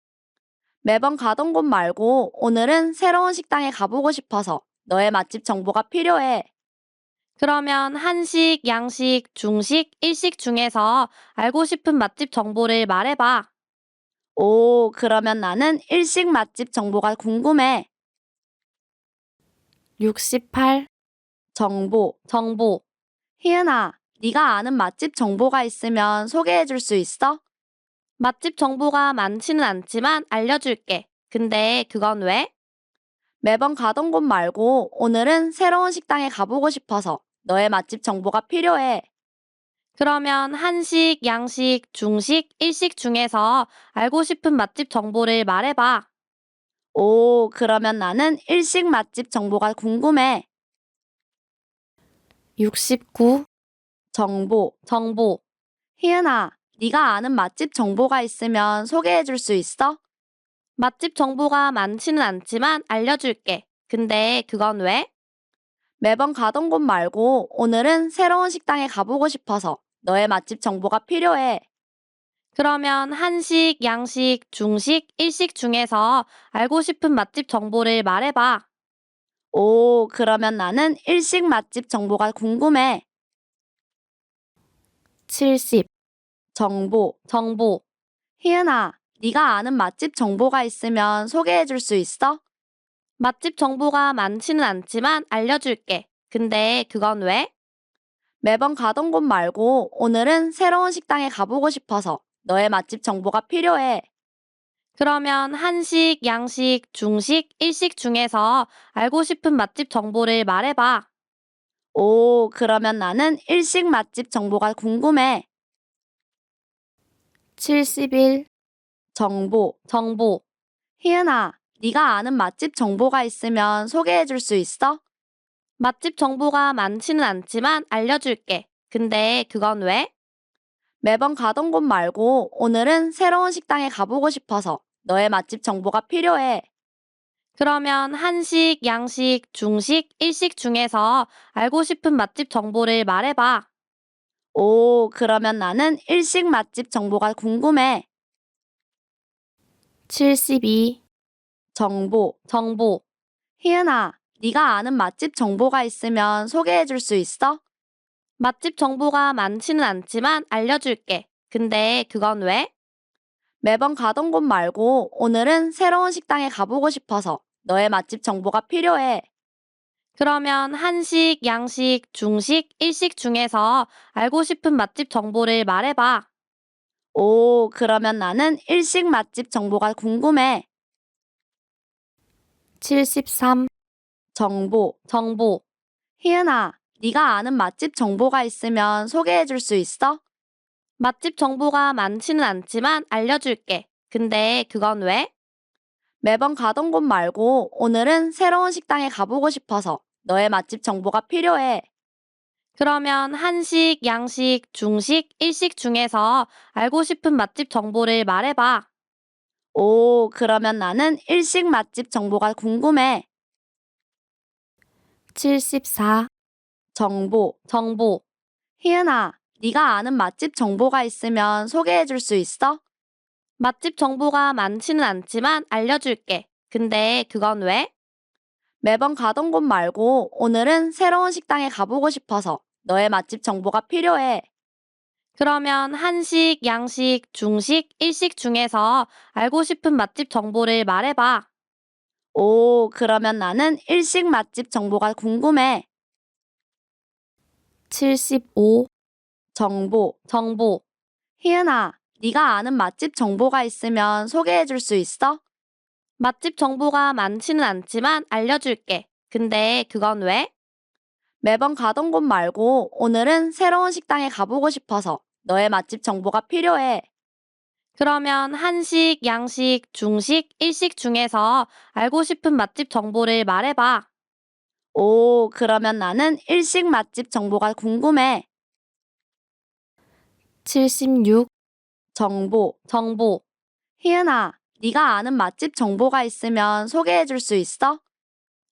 매번 가던 곳 말고 오늘은 새로운 식당에 가보고 싶어서 너의 맛집 정보가 필요해. 그러면 한식, 양식, 중식, 일식 중에서 알고 싶은 맛집 정보를 말해봐. 오, 그러면 나는 일식 맛집 정보가 궁금해. 68. 정보. 정보. 희은아, 네가 아는 맛집 정보가 있으면 소개해 줄 수 있어? 맛집 정보가 많지는 않지만 알려줄게. 근데 그건 왜? 매번 가던 곳 말고 오늘은 새로운 식당에 가보고 싶어서 너의 맛집 정보가 필요해. 그러면 한식, 양식, 중식, 일식 중에서 알고 싶은 맛집 정보를 말해봐. 오, 그러면 나는 일식 맛집 정보가 궁금해. 69. 정보. 정보. 희은아, 네가 아는 맛집 정보가 있으면 소개해 줄 수 있어? 맛집 정보가 많지는 않지만 알려줄게. 근데 그건 왜? 매번 가던 곳 말고 오늘은 새로운 식당에 가보고 싶어서 너의 맛집 정보가 필요해. 그러면 한식, 양식, 중식, 일식 중에서 알고 싶은 맛집 정보를 말해봐. 오, 그러면 나는 일식 맛집 정보가 궁금해. 70. 정보. 정보. 희은아, 네가 아는 맛집 정보가 있으면 소개해 줄 수 있어? 맛집 정보가 많지는 않지만 알려줄게. 근데 그건 왜? 매번 가던 곳 말고 오늘은 새로운 식당에 가보고 싶어서 너의 맛집 정보가 필요해. 그러면 한식, 양식, 중식, 일식 중에서 알고 싶은 맛집 정보를 말해봐. 오, 그러면 나는 일식 맛집 정보가 궁금해. 71. 정보. 정보. 희은아, 네가 아는 맛집 정보가 있으면 소개해 줄 수 있어? 맛집 정보가 많지는 않지만 알려줄게. 근데 그건 왜? 매번 가던 곳 말고 오늘은 새로운 식당에 가보고 싶어서 너의 맛집 정보가 필요해. 그러면 한식, 양식, 중식, 일식 중에서 알고 싶은 맛집 정보를 말해봐. 오, 그러면 나는 일식 맛집 정보가 궁금해. 72. 정보. 정보. 희은아, 네가 아는 맛집 정보가 있으면 소개해 줄 수 있어? 맛집 정보가 많지는 않지만 알려줄게. 근데 그건 왜? 매번 가던 곳 말고 오늘은 새로운 식당에 가보고 싶어서 너의 맛집 정보가 필요해. 그러면 한식, 양식, 중식, 일식 중에서 알고 싶은 맛집 정보를 말해봐. 오, 그러면 나는 일식 맛집 정보가 궁금해. 73. 정보. 정보. 희은아, 네가 아는 맛집 정보가 있으면 소개해 줄 수 있어? 맛집 정보가 많지는 않지만 알려줄게. 근데 그건 왜? 매번 가던 곳 말고 오늘은 새로운 식당에 가보고 싶어서 너의 맛집 정보가 필요해. 그러면 한식, 양식, 중식, 일식 중에서 알고 싶은 맛집 정보를 말해봐. 오, 그러면 나는 일식 맛집 정보가 궁금해. 74. 정보. 정보. 희은아, 네가 아는 맛집 정보가 있으면 소개해 줄 수 있어? 맛집 정보가 많지는 않지만 알려줄게. 근데 그건 왜? 매번 가던 곳 말고 오늘은 새로운 식당에 가보고 싶어서 너의 맛집 정보가 필요해. 그러면 한식, 양식, 중식, 일식 중에서 알고 싶은 맛집 정보를 말해봐. 오, 그러면 나는 일식 맛집 정보가 궁금해. 75. 정보. 정보. 희은아, 네가 아는 맛집 정보가 있으면 소개해 줄 수 있어? 맛집 정보가 많지는 않지만 알려줄게. 근데 그건 왜? 매번 가던 곳 말고 오늘은 새로운 식당에 가보고 싶어서 너의 맛집 정보가 필요해. 그러면 한식, 양식, 중식, 일식 중에서 알고 싶은 맛집 정보를 말해봐. 오, 그러면 나는 일식 맛집 정보가 궁금해. 76. 정보. 정보. 희은아, 네가 아는 맛집 정보가 있으면 소개해 줄 수 있어?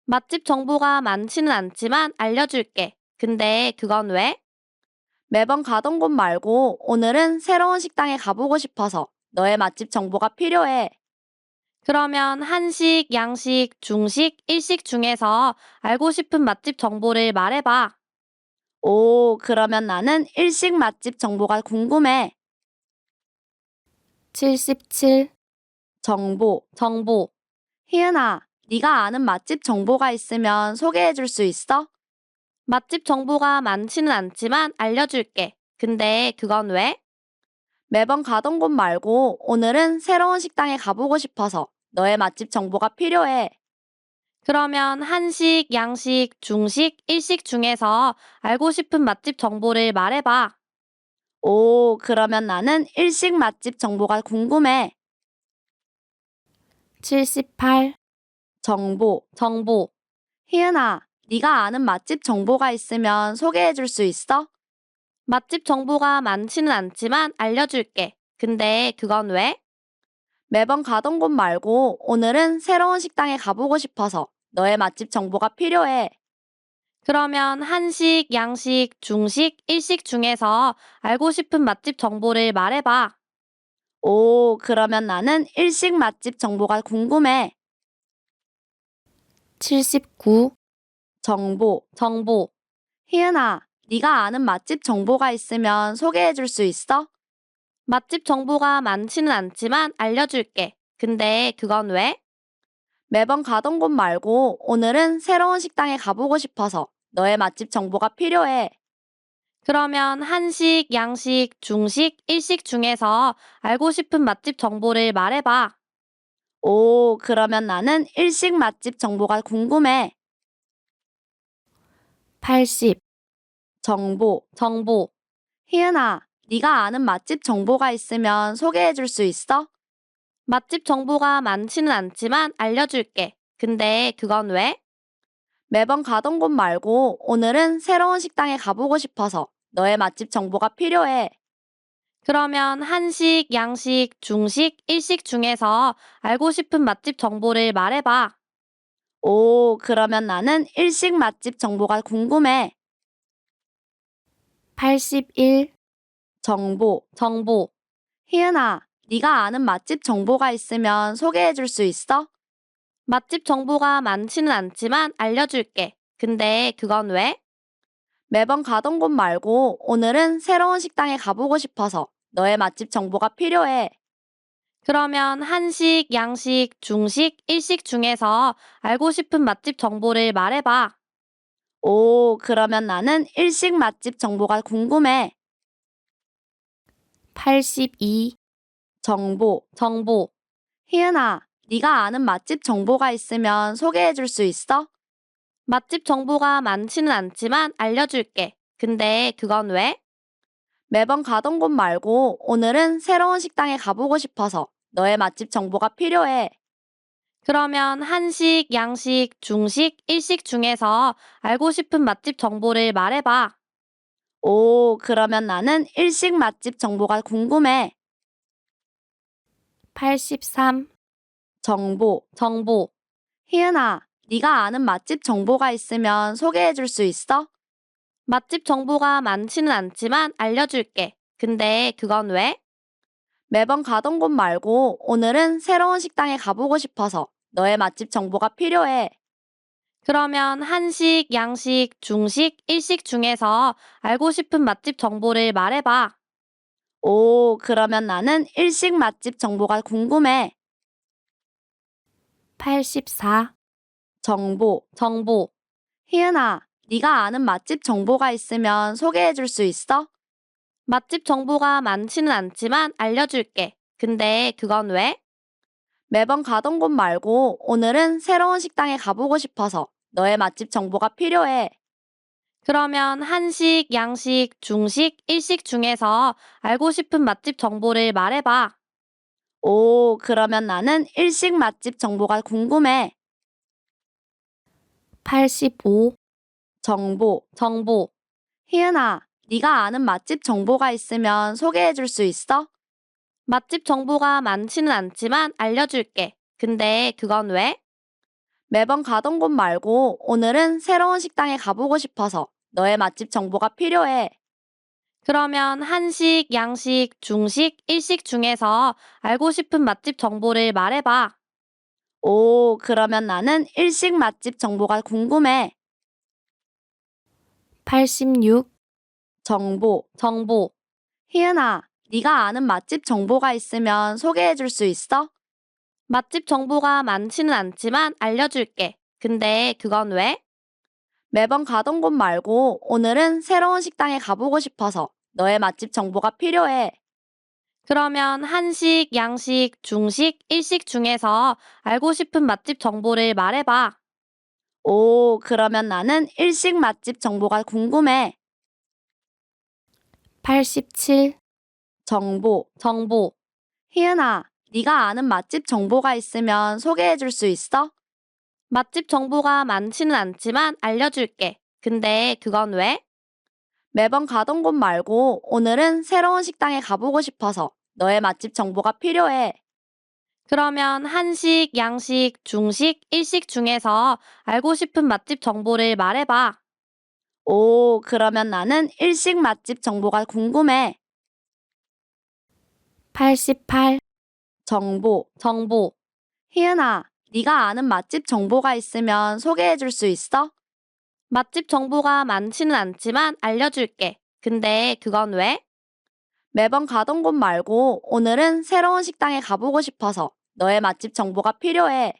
맛집 정보가 많지는 않지만 알려줄게. 근데 그건 왜? 매번 가던 곳 말고 오늘은 새로운 식당에 가보고 싶어서 너의 맛집 정보가 필요해. 그러면 한식, 양식, 중식, 일식 중에서 알고 싶은 맛집 정보를 말해봐. 오, 그러면 나는 일식 맛집 정보가 궁금해. 77. 정보. 정보. 희은아, 네가 아는 맛집 정보가 있으면 소개해 줄 수 있어? 맛집 정보가 많지는 않지만 알려줄게. 근데 그건 왜? 매번 가던 곳 말고 오늘은 새로운 식당에 가보고 싶어서 너의 맛집 정보가 필요해. 그러면 한식, 양식, 중식, 일식 중에서 알고 싶은 맛집 정보를 말해봐. 오, 그러면 나는 일식 맛집 정보가 궁금해. 78. 정보. 정보. 희은아, 네가 아는 맛집 정보가 있으면 소개해 줄 수 있어? 맛집 정보가 많지는 않지만 알려줄게. 근데 그건 왜? 매번 가던 곳 말고 오늘은 새로운 식당에 가보고 싶어서 너의 맛집 정보가 필요해. 그러면 한식, 양식, 중식, 일식 중에서 알고 싶은 맛집 정보를 말해봐. 오, 그러면 나는 일식 맛집 정보가 궁금해. 79. 정보. 정보. 희은아, 네가 아는 맛집 정보가 있으면 소개해 줄 수 있어? 맛집 정보가 많지는 않지만 알려줄게. 근데 그건 왜? 매번 가던 곳 말고 오늘은 새로운 식당에 가보고 싶어서 너의 맛집 정보가 필요해. 그러면 한식, 양식, 중식, 일식 중에서 알고 싶은 맛집 정보를 말해봐. 오, 그러면 나는 일식 맛집 정보가 궁금해. 80. 정보. 정보. 희은아, 네가 아는 맛집 정보가 있으면 소개해 줄 수 있어? 맛집 정보가 많지는 않지만 알려줄게. 근데 그건 왜? 매번 가던 곳 말고 오늘은 새로운 식당에 가보고 싶어서 너의 맛집 정보가 필요해. 그러면 한식, 양식, 중식, 일식 중에서 알고 싶은 맛집 정보를 말해봐. 오, 그러면 나는 일식 맛집 정보가 궁금해. 81. 정보. 정보. 희은아, 네가 아는 맛집 정보가 있으면 소개해 줄 수 있어? 맛집 정보가 많지는 않지만 알려줄게. 근데 그건 왜? 매번 가던 곳 말고 오늘은 새로운 식당에 가보고 싶어서 너의 맛집 정보가 필요해. 그러면 한식, 양식, 중식, 일식 중에서 알고 싶은 맛집 정보를 말해봐. 오, 그러면 나는 일식 맛집 정보가 궁금해. 82. 정보. 정보. 희은아, 네가 아는 맛집 정보가 있으면 소개해 줄 수 있어? 맛집 정보가 많지는 않지만 알려줄게. 근데 그건 왜? 매번 가던 곳 말고 오늘은 새로운 식당에 가보고 싶어서 너의 맛집 정보가 필요해. 그러면 한식, 양식, 중식, 일식 중에서 알고 싶은 맛집 정보를 말해봐. 오, 그러면 나는 일식 맛집 정보가 궁금해. 83. 정보. 정보. 희은아, 네가 아는 맛집 정보가 있으면 소개해 줄 수 있어? 맛집 정보가 많지는 않지만 알려줄게. 근데 그건 왜? 매번 가던 곳 말고 오늘은 새로운 식당에 가보고 싶어서 너의 맛집 정보가 필요해. 그러면 한식, 양식, 중식, 일식 중에서 알고 싶은 맛집 정보를 말해봐. 오, 그러면 나는 일식 맛집 정보가 궁금해. 84. 정보. 정보. 희은아, 네가 아는 맛집 정보가 있으면 소개해 줄 수 있어? 맛집 정보가 많지는 않지만 알려줄게. 근데 그건 왜? 매번 가던 곳 말고 오늘은 새로운 식당에 가보고 싶어서 너의 맛집 정보가 필요해. 그러면 한식, 양식, 중식, 일식 중에서 알고 싶은 맛집 정보를 말해봐. 오, 그러면 나는 일식 맛집 정보가 궁금해. 85. 정보. 정보. 희은아, 네가 아는 맛집 정보가 있으면 소개해 줄 수 있어? 맛집 정보가 많지는 않지만 알려줄게. 근데 그건 왜? 매번 가던 곳 말고 오늘은 새로운 식당에 가보고 싶어서 너의 맛집 정보가 필요해. 그러면 한식, 양식, 중식, 일식 중에서 알고 싶은 맛집 정보를 말해봐. 오, 그러면 나는 일식 맛집 정보가 궁금해. 86. 정보. 정보. 희은아, 네가 아는 맛집 정보가 있으면 소개해 줄 수 있어? 맛집 정보가 많지는 않지만 알려줄게. 근데 그건 왜? 매번 가던 곳 말고 오늘은 새로운 식당에 가보고 싶어서 너의 맛집 정보가 필요해. 그러면 한식, 양식, 중식, 일식 중에서 알고 싶은 맛집 정보를 말해봐. 오, 그러면 나는 일식 맛집 정보가 궁금해. 87. 정보. 정보. 희은아, 네가 아는 맛집 정보가 있으면 소개해 줄 수 있어? 맛집 정보가 많지는 않지만 알려줄게. 근데 그건 왜? 매번 가던 곳 말고 오늘은 새로운 식당에 가보고 싶어서 너의 맛집 정보가 필요해. 그러면 한식, 양식, 중식, 일식 중에서 알고 싶은 맛집 정보를 말해봐. 오, 그러면 나는 일식 맛집 정보가 궁금해. 88. 정보. 정보. 희은아, 네가 아는 맛집 정보가 있으면 소개해 줄 수 있어? 맛집 정보가 많지는 않지만 알려줄게. 근데 그건 왜? 매번 가던 곳 말고 오늘은 새로운 식당에 가보고 싶어서 너의 맛집 정보가 필요해.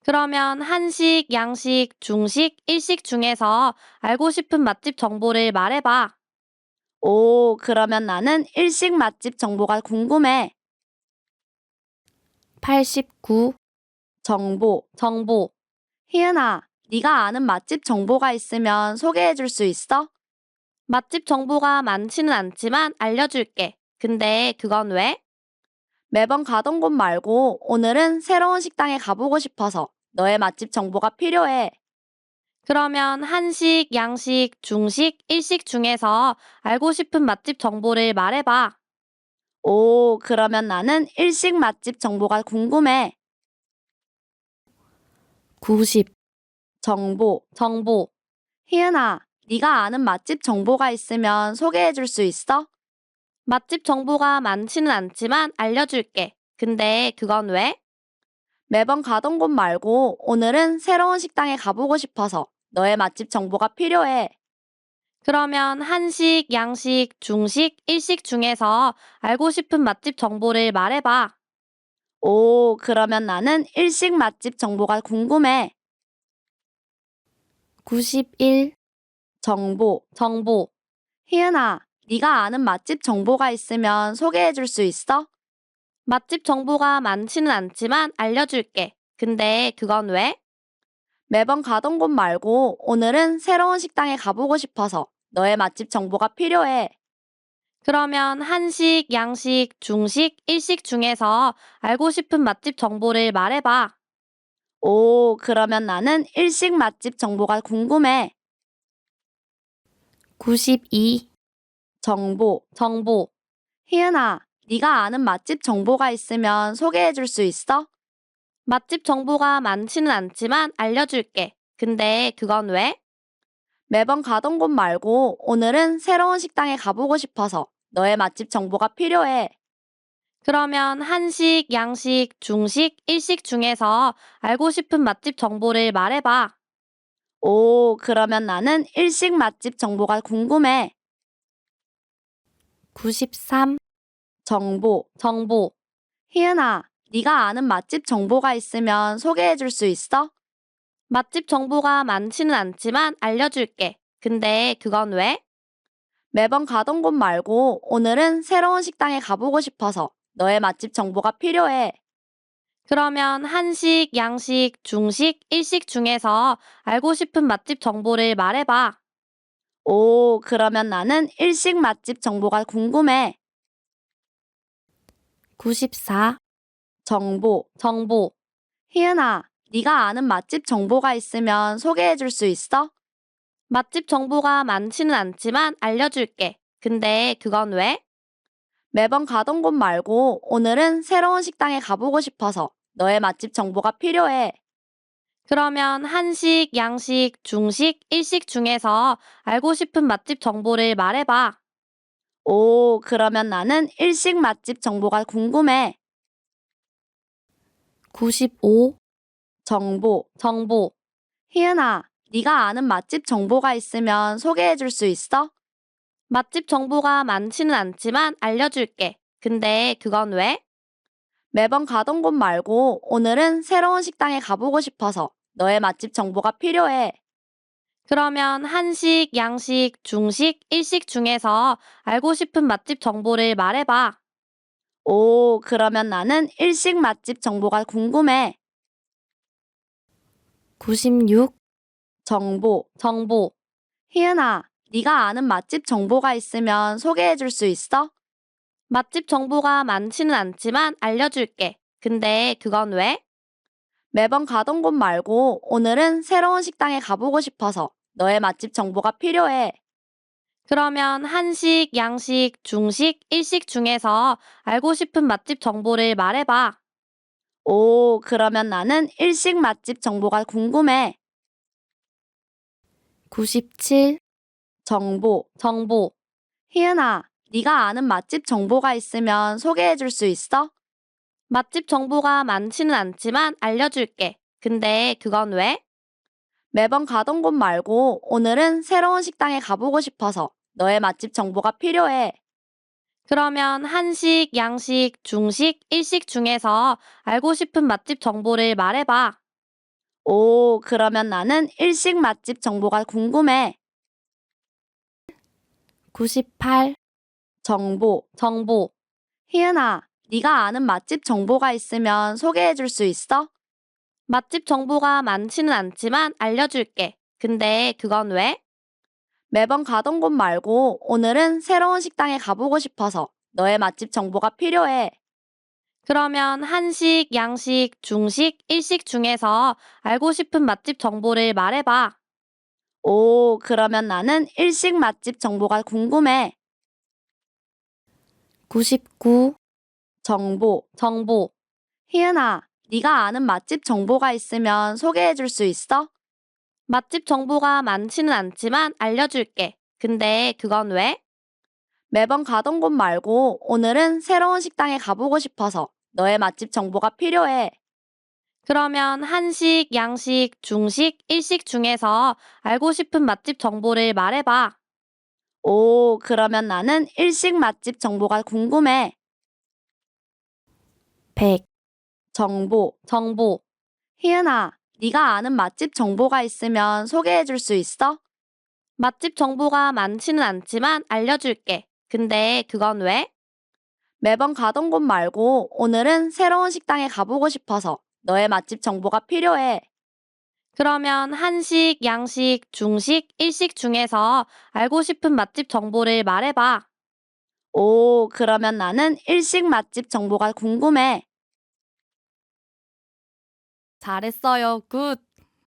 그러면 한식, 양식, 중식, 일식 중에서 알고 싶은 맛집 정보를 말해봐. 오, 그러면 나는 일식 맛집 정보가 궁금해. 89. 정보. 정보. 희은아, 네가 아는 맛집 정보가 있으면 소개해 줄 수 있어? 맛집 정보가 많지는 않지만 알려줄게. 근데 그건 왜? 매번 가던 곳 말고 오늘은 새로운 식당에 가보고 싶어서 너의 맛집 정보가 필요해. 그러면 한식, 양식, 중식, 일식 중에서 알고 싶은 맛집 정보를 말해봐. 오, 그러면 나는 일식 맛집 정보가 궁금해. 90. 정보. 정보. 희은아, 네가 아는 맛집 정보가 있으면 소개해 줄 수 있어? 맛집 정보가 많지는 않지만 알려줄게. 근데 그건 왜? 매번 가던 곳 말고 오늘은 새로운 식당에 가보고 싶어서 너의 맛집 정보가 필요해. 그러면 한식, 양식, 중식, 일식 중에서 알고 싶은 맛집 정보를 말해봐. 오, 그러면 나는 일식 맛집 정보가 궁금해. 91. 정보. 정보. 희은아, 네가 아는 맛집 정보가 있으면 소개해 줄 수 있어? 맛집 정보가 많지는 않지만 알려줄게. 근데 그건 왜? 매번 가던 곳 말고 오늘은 새로운 식당에 가보고 싶어서 너의 맛집 정보가 필요해. 그러면 한식, 양식, 중식, 일식 중에서 알고 싶은 맛집 정보를 말해봐. 오, 그러면 나는 일식 맛집 정보가 궁금해. 92. 정보. 정보. 희은아, 네가 아는 맛집 정보가 있으면 소개해 줄 수 있어? 맛집 정보가 많지는 않지만 알려줄게. 근데 그건 왜? 매번 가던 곳 말고 오늘은 새로운 식당에 가보고 싶어서 너의 맛집 정보가 필요해. 그러면 한식, 양식, 중식, 일식 중에서 알고 싶은 맛집 정보를 말해봐. 오, 그러면 나는 일식 맛집 정보가 궁금해. 93. 정보. 정보. 희은아, 네가 아는 맛집 정보가 있으면 소개해 줄 수 있어? 맛집 정보가 많지는 않지만 알려줄게. 근데 그건 왜? 매번 가던 곳 말고 오늘은 새로운 식당에 가보고 싶어서 너의 맛집 정보가 필요해. 그러면 한식, 양식, 중식, 일식 중에서 알고 싶은 맛집 정보를 말해봐. 오, 그러면 나는 일식 맛집 정보가 궁금해. 94. 정보. 정보. 희은아, 네가 아는 맛집 정보가 있으면 소개해 줄 수 있어? 맛집 정보가 많지는 않지만 알려줄게. 근데 그건 왜? 매번 가던 곳 말고 오늘은 새로운 식당에 가보고 싶어서 너의 맛집 정보가 필요해. 그러면 한식, 양식, 중식, 일식 중에서 알고 싶은 맛집 정보를 말해봐. 오, 그러면 나는 일식 맛집 정보가 궁금해. 95. 정보. 정보. 희은아, 네가 아는 맛집 정보가 있으면 소개해 줄 수 있어? 맛집 정보가 많지는 않지만 알려줄게. 근데 그건 왜? 매번 가던 곳 말고 오늘은 새로운 식당에 가보고 싶어서 너의 맛집 정보가 필요해. 그러면 한식, 양식, 중식, 일식 중에서 알고 싶은 맛집 정보를 말해봐. 오, 그러면 나는 일식 맛집 정보가 궁금해. 96. 정보. 정보. 희은아, 네가 아는 맛집 정보가 있으면 소개해 줄 수 있어? 맛집 정보가 많지는 않지만 알려줄게. 근데 그건 왜? 매번 가던 곳 말고 오늘은 새로운 식당에 가보고 싶어서 너의 맛집 정보가 필요해. 그러면 한식, 양식, 중식, 일식 중에서 알고 싶은 맛집 정보를 말해봐. 오, 그러면 나는 일식 맛집 정보가 궁금해. 97. 정보. 정보. 희은아, 네가 아는 맛집 정보가 있으면 소개해 줄 수 있어? 맛집 정보가 많지는 않지만 알려줄게. 근데 그건 왜? 매번 가던 곳 말고 오늘은 새로운 식당에 가보고 싶어서 너의 맛집 정보가 필요해. 그러면 한식, 양식, 중식, 일식 중에서 알고 싶은 맛집 정보를 말해봐. 오, 그러면 나는 일식 맛집 정보가 궁금해. 98. 정보. 정보. 희은아, 네가 아는 맛집 정보가 있으면 소개해 줄 수 있어? 맛집 정보가 많지는 않지만 알려줄게. 근데 그건 왜? 매번 가던 곳 말고 오늘은 새로운 식당에 가보고 싶어서 너의 맛집 정보가 필요해. 그러면 한식, 양식, 중식, 일식 중에서 알고 싶은 맛집 정보를 말해봐. 오, 그러면 나는 일식 맛집 정보가 궁금해. 99. 정보. 정보. 희은아, 네가 아는 맛집 정보가 있으면 소개해 줄 수 있어? 맛집 정보가 많지는 않지만 알려줄게. 근데 그건 왜? 매번 가던 곳 말고 오늘은 새로운 식당에 가보고 싶어서 너의 맛집 정보가 필요해. 그러면 한식, 양식, 중식, 일식 중에서 알고 싶은 맛집 정보를 말해봐. 오, 그러면 나는 일식 맛집 정보가 궁금해. 100. 정보. 정보. 희은아, 네가 아는 맛집 정보가 있으면 소개해 줄 수 있어? 맛집 정보가 많지는 않지만 알려줄게. 근데 그건 왜? 매번 가던 곳 말고 오늘은 새로운 식당에 가보고 싶어서 너의 맛집 정보가 필요해. 그러면 한식, 양식, 중식, 일식 중에서 알고 싶은 맛집 정보를 말해봐. 오, 그러면 나는 일식 맛집 정보가 궁금해. 잘했어요. 굿.